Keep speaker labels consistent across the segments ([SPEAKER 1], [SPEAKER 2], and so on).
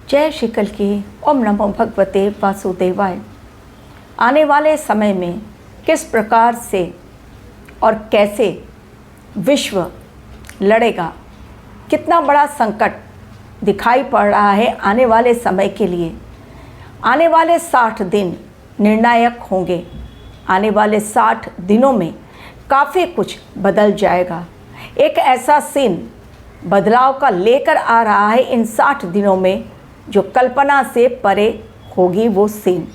[SPEAKER 1] जय श्री कल की। ओम नमो भगवते वासुदेवाय। आने वाले समय में किस प्रकार से और कैसे विश्व लड़ेगा, कितना बड़ा संकट दिखाई पड़ रहा है आने वाले समय के लिए। आने वाले 60 दिन निर्णायक होंगे। आने वाले 60 दिनों में काफ़ी कुछ बदल जाएगा। एक ऐसा सीन बदलाव का लेकर आ रहा है इन 60 दिनों में जो कल्पना से परे होगी वो सीन।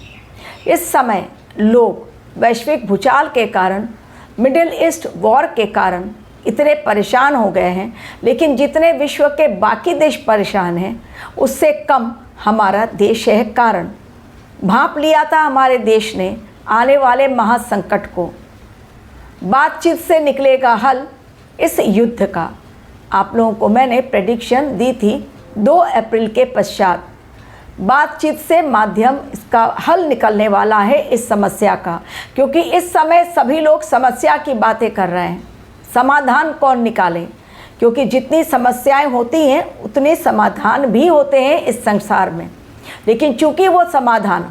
[SPEAKER 1] इस समय लोग वैश्विक भूचाल के कारण, मिडिल ईस्ट वॉर के कारण इतने परेशान हो गए हैं, लेकिन जितने विश्व के बाकी देश परेशान हैं उससे कम हमारा देश है। कारण भांप लिया था हमारे देश ने आने वाले महासंकट को। बातचीत से निकलेगा हल इस युद्ध का। आप लोगों को मैंने प्रेडिक्शन दी थी 2 अप्रैल के पश्चात बातचीत से माध्यम इसका हल निकलने वाला है इस समस्या का, क्योंकि इस समय सभी लोग समस्या की बातें कर रहे हैं। समाधान कौन निकाले? क्योंकि जितनी समस्याएं होती हैं उतने समाधान भी होते हैं इस संसार में, लेकिन चूंकि वो समाधान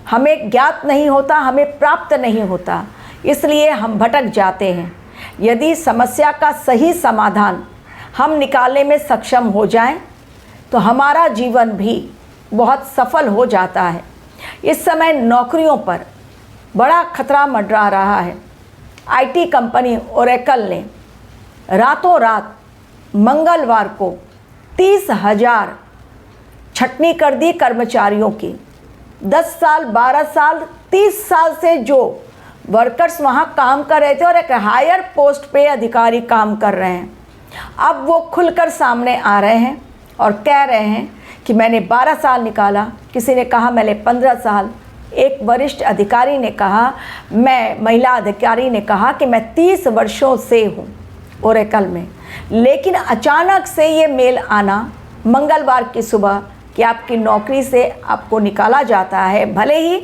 [SPEAKER 1] हमें ज्ञात नहीं होता, हमें प्राप्त नहीं होता, इसलिए हम भटक जाते हैं। यदि समस्या का सही समाधान हम निकालने में सक्षम हो जाएं तो हमारा जीवन भी बहुत सफल हो जाता है। इस समय नौकरियों पर बड़ा खतरा मंडरा रहा है। आईटी कंपनी ओरेकल ने रातों रात मंगलवार को 30,000 छटनी कर दी कर्मचारियों की। 10 साल, 12 साल, 30 साल से जो वर्कर्स वहाँ काम कर रहे थे और एक हायर पोस्ट पे अधिकारी काम कर रहे हैं, अब वो खुलकर सामने आ रहे हैं और कह रहे हैं कि मैंने 12 साल निकाला। किसी ने कहा मैंने 15 साल। एक वरिष्ठ अधिकारी ने कहा, महिला अधिकारी ने कहा कि मैं 30 वर्षों से हूँ ओरेकल में। लेकिन अचानक से ये मेल आना मंगलवार की सुबह कि आपकी नौकरी से आपको निकाला जाता है। भले ही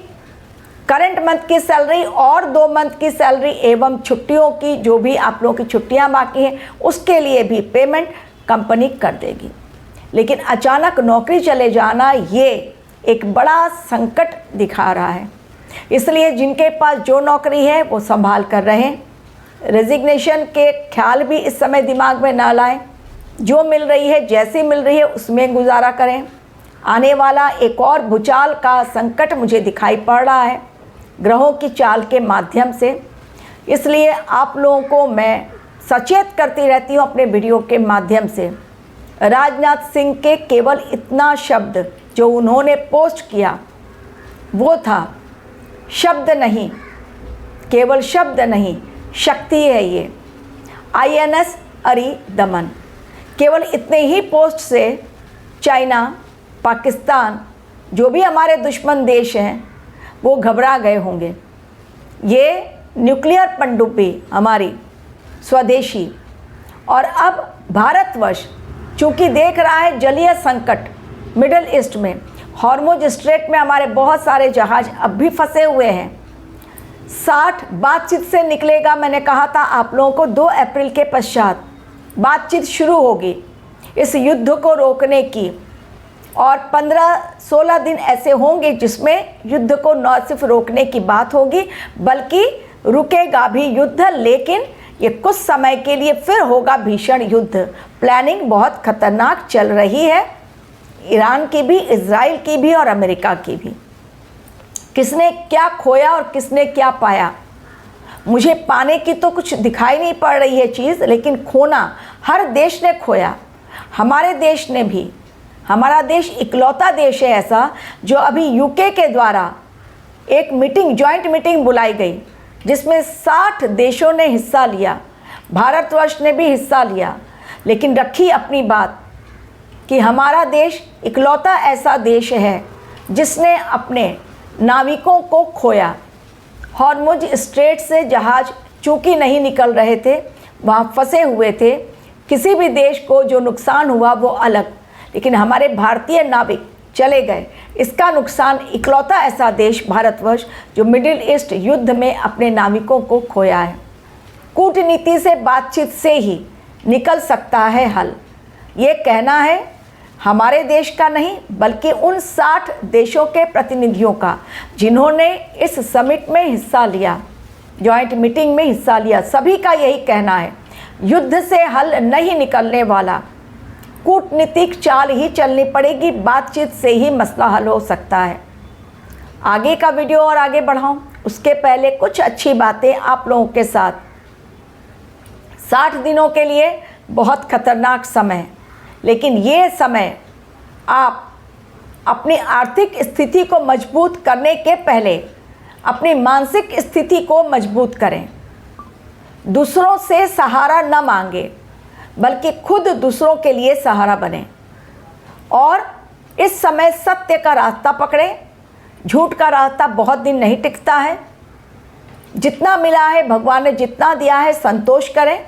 [SPEAKER 1] करंट मंथ की सैलरी और 2 मंथ की सैलरी एवं छुट्टियों की, जो भी आप लोगों की छुट्टियां बाकी हैं, उसके लिए भी पेमेंट कंपनी कर देगी। लेकिन अचानक नौकरी चले जाना ये एक बड़ा संकट दिखा रहा है। इसलिए जिनके पास जो नौकरी है वो संभाल कर रहें। रेजिग्नेशन के ख्याल भी इस समय दिमाग में ना लाएं। जो मिल रही है, जैसी मिल रही है, उसमें गुजारा करें। आने वाला एक और भूचाल का संकट मुझे दिखाई पड़ रहा है ग्रहों की चाल के माध्यम से। इसलिए आप लोगों को मैं सचेत करती रहती हूँ अपने वीडियो के माध्यम से। राजनाथ सिंह के केवल इतना शब्द जो उन्होंने पोस्ट किया वो था, शब्द नहीं, केवल शब्द नहीं, शक्ति है ये। INS अरिदमन। केवल इतने ही पोस्ट से चाइना, पाकिस्तान, जो भी हमारे दुश्मन देश हैं वो घबरा गए होंगे। ये न्यूक्लियर पनडुब्बी हमारी स्वदेशी। और अब भारतवर्ष चूँकि देख रहा है जलीय संकट मिडिल ईस्ट में, हॉर्मुज स्ट्रेट में हमारे बहुत सारे जहाज अब भी फंसे हुए हैं। 60 बातचीत से निकलेगा। मैंने कहा था आप लोगों को 2 अप्रैल के पश्चात बातचीत शुरू होगी इस युद्ध को रोकने की, और 15-16 दिन ऐसे होंगे जिसमें युद्ध को न सिर्फ रोकने की बात होगी बल्कि रुकेगा भी युद्ध। लेकिन ये कुछ समय के लिए फिर होगा भीषण युद्ध। प्लानिंग बहुत खतरनाक चल रही है, ईरान की भी, इजराइल की भी और अमेरिका की भी। किसने क्या खोया और किसने क्या पाया, मुझे पाने की तो कुछ दिखाई नहीं पड़ रही है चीज़, लेकिन खोना हर देश ने खोया। हमारे देश ने भी। हमारा देश इकलौता देश है ऐसा जो अभी यूके के द्वारा एक मीटिंग, जॉइंट मीटिंग बुलाई गई जिसमें 60 देशों ने हिस्सा लिया। भारतवर्ष ने भी हिस्सा लिया, लेकिन रखी अपनी बात कि हमारा देश इकलौता ऐसा देश है जिसने अपने नाविकों को खोया। हॉर्मुज स्ट्रेट से जहाज चूँकि नहीं निकल रहे थे, वहाँ फंसे हुए थे। किसी भी देश को जो नुकसान हुआ वो अलग, लेकिन हमारे भारतीय नाविक चले गए। इसका नुकसान इकलौता ऐसा देश भारतवर्ष जो मिडिल ईस्ट युद्ध में अपने नाविकों को खोया है। कूटनीति से, बातचीत से ही निकल सकता है हल। ये कहना है हमारे देश का नहीं बल्कि उन 60 देशों के प्रतिनिधियों का जिन्होंने इस समिट में हिस्सा लिया, जॉइंट मीटिंग में हिस्सा लिया। सभी का यही कहना है, युद्ध से हल नहीं निकलने वाला, कूटनीतिक चाल ही चलनी पड़ेगी, बातचीत से ही मसला हल हो सकता है। आगे का वीडियो और आगे बढ़ाऊं उसके पहले कुछ अच्छी बातें आप लोगों के साथ। 60 दिनों के लिए बहुत खतरनाक समय, लेकिन ये समय आप अपनी आर्थिक स्थिति को मजबूत करने के पहले अपनी मानसिक स्थिति को मजबूत करें। दूसरों से सहारा न मांगे बल्कि खुद दूसरों के लिए सहारा बने और इस समय सत्य का रास्ता पकड़ें। झूठ का रास्ता बहुत दिन नहीं टिकता है। जितना मिला है, भगवान ने जितना दिया है, संतोष करें,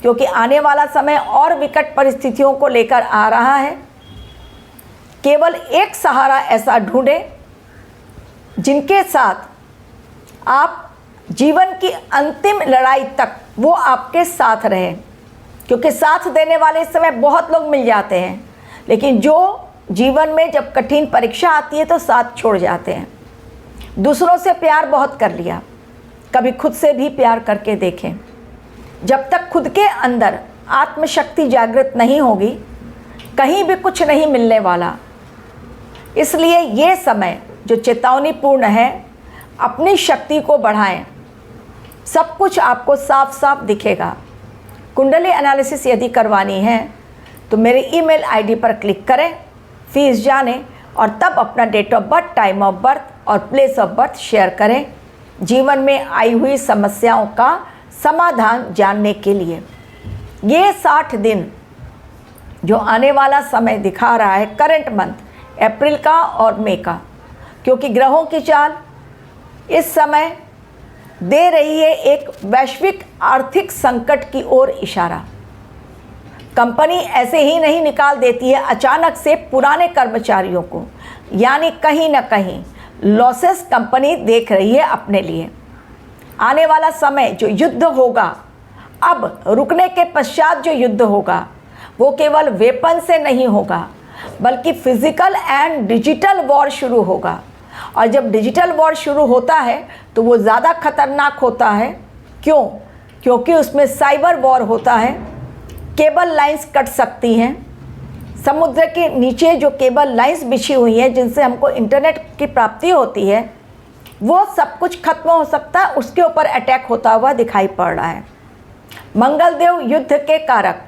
[SPEAKER 1] क्योंकि आने वाला समय और विकट परिस्थितियों को लेकर आ रहा है। केवल एक सहारा ऐसा ढूंढें जिनके साथ आप जीवन की अंतिम लड़ाई तक वो आपके साथ रहें, क्योंकि साथ देने वाले इस समय बहुत लोग मिल जाते हैं, लेकिन जो जीवन में जब कठिन परीक्षा आती है तो साथ छोड़ जाते हैं। दूसरों से प्यार बहुत कर लिया, कभी खुद से भी प्यार करके देखें। जब तक खुद के अंदर आत्मशक्ति जागृत नहीं होगी, कहीं भी कुछ नहीं मिलने वाला। इसलिए ये समय जो चेतावनीपूर्ण है, अपनी शक्ति को बढ़ाएं, सब कुछ आपको साफ साफ दिखेगा। कुंडली एनालिसिस यदि करवानी है तो मेरे ईमेल आईडी पर क्लिक करें, फीस जानें और तब अपना date of birth, time of birth और प्लेस ऑफ बर्थ शेयर करें, जीवन में आई हुई समस्याओं का समाधान जानने के लिए। ये 60 दिन जो आने वाला समय दिखा रहा है, करंट मंथ अप्रैल का और मई का, क्योंकि ग्रहों की चाल इस समय दे रही है एक वैश्विक आर्थिक संकट की ओर इशारा। कंपनी ऐसे ही नहीं निकाल देती है अचानक से पुराने कर्मचारियों को, यानी कहीं ना कहीं लॉसेस कंपनी देख रही है अपने लिए। आने वाला समय जो युद्ध होगा, अब रुकने के पश्चात जो युद्ध होगा, वो केवल वेपन से नहीं होगा बल्कि फिजिकल एंड डिजिटल वॉर शुरू होगा। और जब डिजिटल वॉर शुरू होता है तो वो ज़्यादा खतरनाक होता है। क्यों? क्योंकि उसमें साइबर वॉर होता है। केबल लाइंस कट सकती हैं, समुद्र के नीचे जो केबल लाइंस बिछी हुई हैं जिनसे हमको इंटरनेट की प्राप्ति होती है, वो सब कुछ खत्म हो सकता है, उसके ऊपर अटैक होता हुआ दिखाई पड़ रहा है। मंगलदेव युद्ध के कारक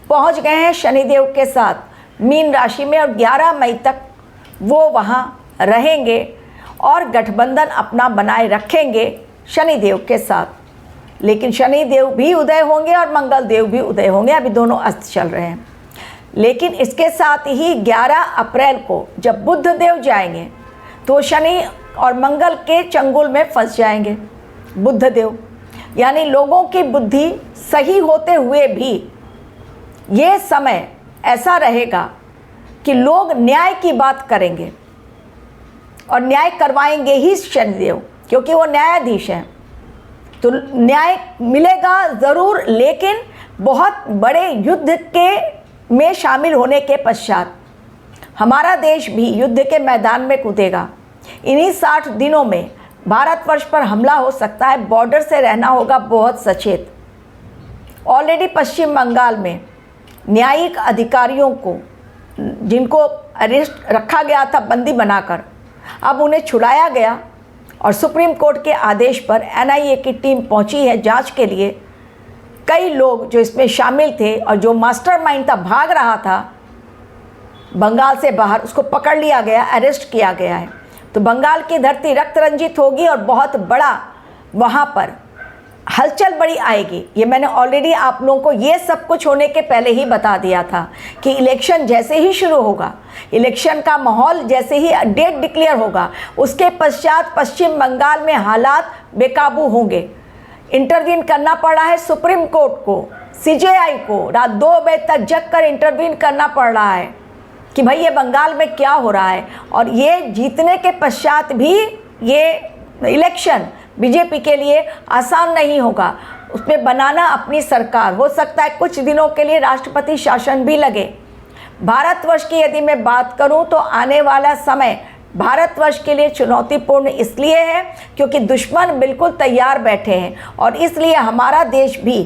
[SPEAKER 1] पहुंच गए हैं शनिदेव के साथ मीन राशि में, और 11 मई तक वो वहां रहेंगे और गठबंधन अपना बनाए रखेंगे शनिदेव के साथ। लेकिन शनिदेव भी उदय होंगे और मंगलदेव भी उदय होंगे, अभी दोनों अस्त चल रहे हैं। लेकिन इसके साथ ही 11 अप्रैल को जब बुध देव जाएंगे तो शनि और मंगल के चंगुल में फंस जाएंगे बुध देव। यानी लोगों की बुद्धि सही होते हुए भी ये समय ऐसा रहेगा कि लोग न्याय की बात करेंगे और न्याय करवाएंगे ही शनिदेव, क्योंकि वो न्यायाधीश हैं। तो न्याय मिलेगा ज़रूर, लेकिन बहुत बड़े युद्ध के में शामिल होने के पश्चात हमारा देश भी युद्ध के मैदान में कूदेगा। इन्हीं 60 दिनों में भारतवर्ष पर हमला हो सकता है। बॉर्डर से रहना होगा बहुत सचेत। ऑलरेडी पश्चिम बंगाल में न्यायिक अधिकारियों को, जिनको अरेस्ट रखा गया था बंदी बनाकर, अब उन्हें छुड़ाया गया और सुप्रीम कोर्ट के आदेश पर एनआईए की टीम पहुंची है जांच के लिए। कई लोग जो इसमें शामिल थे और जो मास्टरमाइंड था, भाग रहा था बंगाल से बाहर, उसको पकड़ लिया गया, अरेस्ट किया गया है। तो बंगाल की धरती रक्त रंजित होगी और बहुत बड़ा वहाँ पर हलचल बड़ी आएगी। ये मैंने ऑलरेडी आप लोगों को ये सब कुछ होने के पहले ही बता दिया था कि इलेक्शन जैसे ही शुरू होगा, इलेक्शन का माहौल जैसे ही डेट डिक्लेयर होगा, उसके पश्चात पश्चिम बंगाल में हालात बेकाबू होंगे। इंटरवीन करना पड़ा है सुप्रीम कोर्ट को, सीजेआई को, रात 2 बजे तक जग कर इंटरवीन करना पड़ रहा है कि भाई ये बंगाल में क्या हो रहा है। और ये जीतने के पश्चात भी ये इलेक्शन बीजेपी के लिए आसान नहीं होगा। उसमें बनाना अपनी सरकार, हो सकता है कुछ दिनों के लिए राष्ट्रपति शासन भी लगे, भारतवर्ष की यदि मैं बात करूं तो आने वाला समय भारतवर्ष के लिए चुनौतीपूर्ण इसलिए है क्योंकि दुश्मन बिल्कुल तैयार बैठे हैं, और इसलिए हमारा देश भी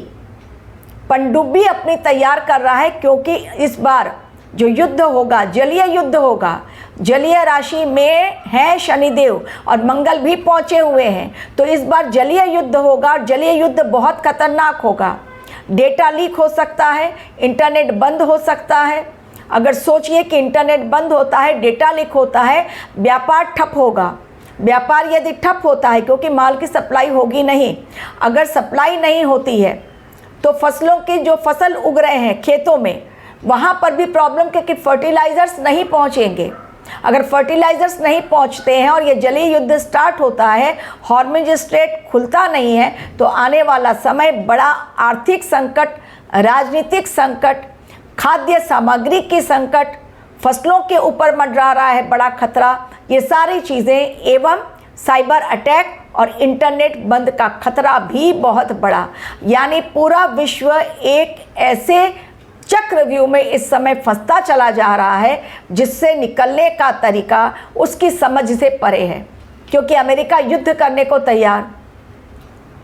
[SPEAKER 1] पनडुब्बी अपनी तैयार कर रहा है, क्योंकि इस बार जो युद्ध होगा, जलीय युद्ध होगा, जलीय राशि में है शनिदेव और मंगल भी पहुंचे हुए हैं, तो इस बार जलीय युद्ध होगा और जलीय युद्ध बहुत खतरनाक होगा। डेटा लीक हो सकता है, इंटरनेट बंद हो सकता है। अगर सोचिए कि इंटरनेट बंद होता है, डेटा लीक होता है, व्यापार ठप होगा। व्यापार यदि ठप होता है क्योंकि माल की सप्लाई होगी नहीं, अगर सप्लाई नहीं होती है तो फसलों की जो फसल उग रहे हैं खेतों में, वहाँ पर भी प्रॉब्लम, क्योंकि फर्टिलाइज़र्स नहीं पहुँचेंगे। अगर फर्टिलाइज़र्स नहीं पहुँचते हैं और ये जलीय युद्ध स्टार्ट होता है, हॉर्मुज स्ट्रेट खुलता नहीं है, तो आने वाला समय बड़ा आर्थिक संकट, राजनीतिक संकट, खाद्य सामग्री की संकट, फसलों के ऊपर मंडरा रहा है बड़ा खतरा, ये सारी चीज़ें, एवं साइबर अटैक और इंटरनेट बंद का खतरा भी बहुत बड़ा। यानी पूरा विश्व एक ऐसे चक्रव्यूह में इस समय फंसता चला जा रहा है जिससे निकलने का तरीका उसकी समझ से परे है, क्योंकि अमेरिका युद्ध करने को तैयार,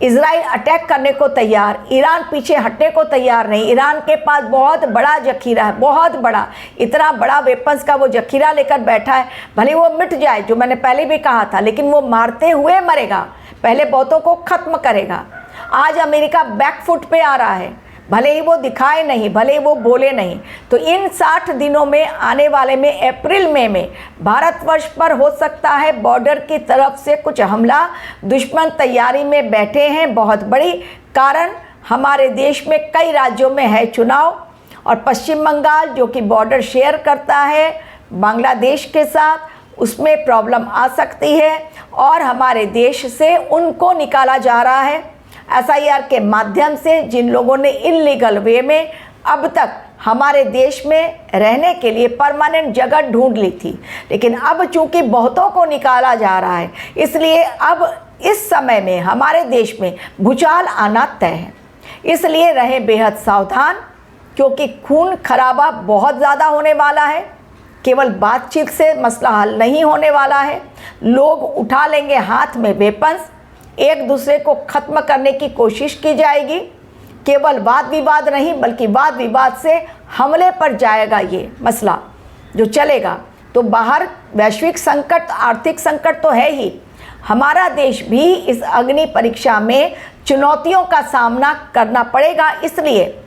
[SPEAKER 1] इजराइल अटैक करने को तैयार, ईरान पीछे हटने को तैयार नहीं। ईरान के पास बहुत बड़ा जखीरा है, बहुत बड़ा, इतना बड़ा वेपन्स का वो जखीरा लेकर बैठा है। भले वो मिट जाए, जो मैंने पहले भी कहा था, लेकिन वो मारते हुए मरेगा, पहले बहुतों को ख़त्म करेगा। आज अमेरिका बैकफुट पे आ रहा है, भले ही वो दिखाए नहीं, भले ही वो बोले नहीं। तो इन 60 दिनों में, आने वाले में अप्रैल मई में भारतवर्ष पर हो सकता है बॉर्डर की तरफ से कुछ हमला। दुश्मन तैयारी में बैठे हैं बहुत बड़ी, कारण हमारे देश में कई राज्यों में है चुनाव, और पश्चिम बंगाल जो कि बॉर्डर शेयर करता है बांग्लादेश के साथ, उसमें प्रॉब्लम आ सकती है और हमारे देश से उनको निकाला जा रहा है SIR के माध्यम से, जिन लोगों ने इल्लीगल वे में अब तक हमारे देश में रहने के लिए परमानेंट जगह ढूंढ ली थी। लेकिन अब चूंकि बहुतों को निकाला जा रहा है, इसलिए अब इस समय में हमारे देश में भूचाल आना तय है। इसलिए रहें बेहद सावधान, क्योंकि खून खराबा बहुत ज़्यादा होने वाला है। केवल बातचीत से मसला हल नहीं होने वाला है। लोग उठा लेंगे हाथ में वेपन्स, एक दूसरे को ख़त्म करने की कोशिश की जाएगी। केवल वाद विवाद नहीं, बल्कि वाद विवाद से हमले पर जाएगा ये मसला जो चलेगा। तो बाहर वैश्विक संकट, आर्थिक संकट तो है ही, हमारा देश भी इस अग्नि परीक्षा में चुनौतियों का सामना करना पड़ेगा। इसलिए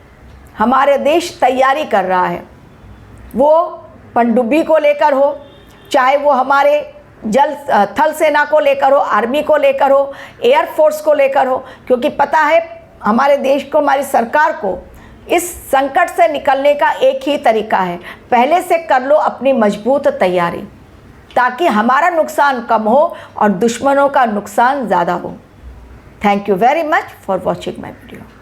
[SPEAKER 1] हमारे देश तैयारी कर रहा है, वो पनडुब्बी को लेकर हो, चाहे वो हमारे थल सेना को लेकर हो, आर्मी को लेकर हो, एयरफोर्स को लेकर हो, क्योंकि पता है हमारे देश को, हमारी सरकार को इस संकट से निकलने का एक ही तरीका है, पहले से कर लो अपनी मजबूत तैयारी, ताकि हमारा नुकसान कम हो और दुश्मनों का नुकसान ज़्यादा हो। Thank you very much for watching my video.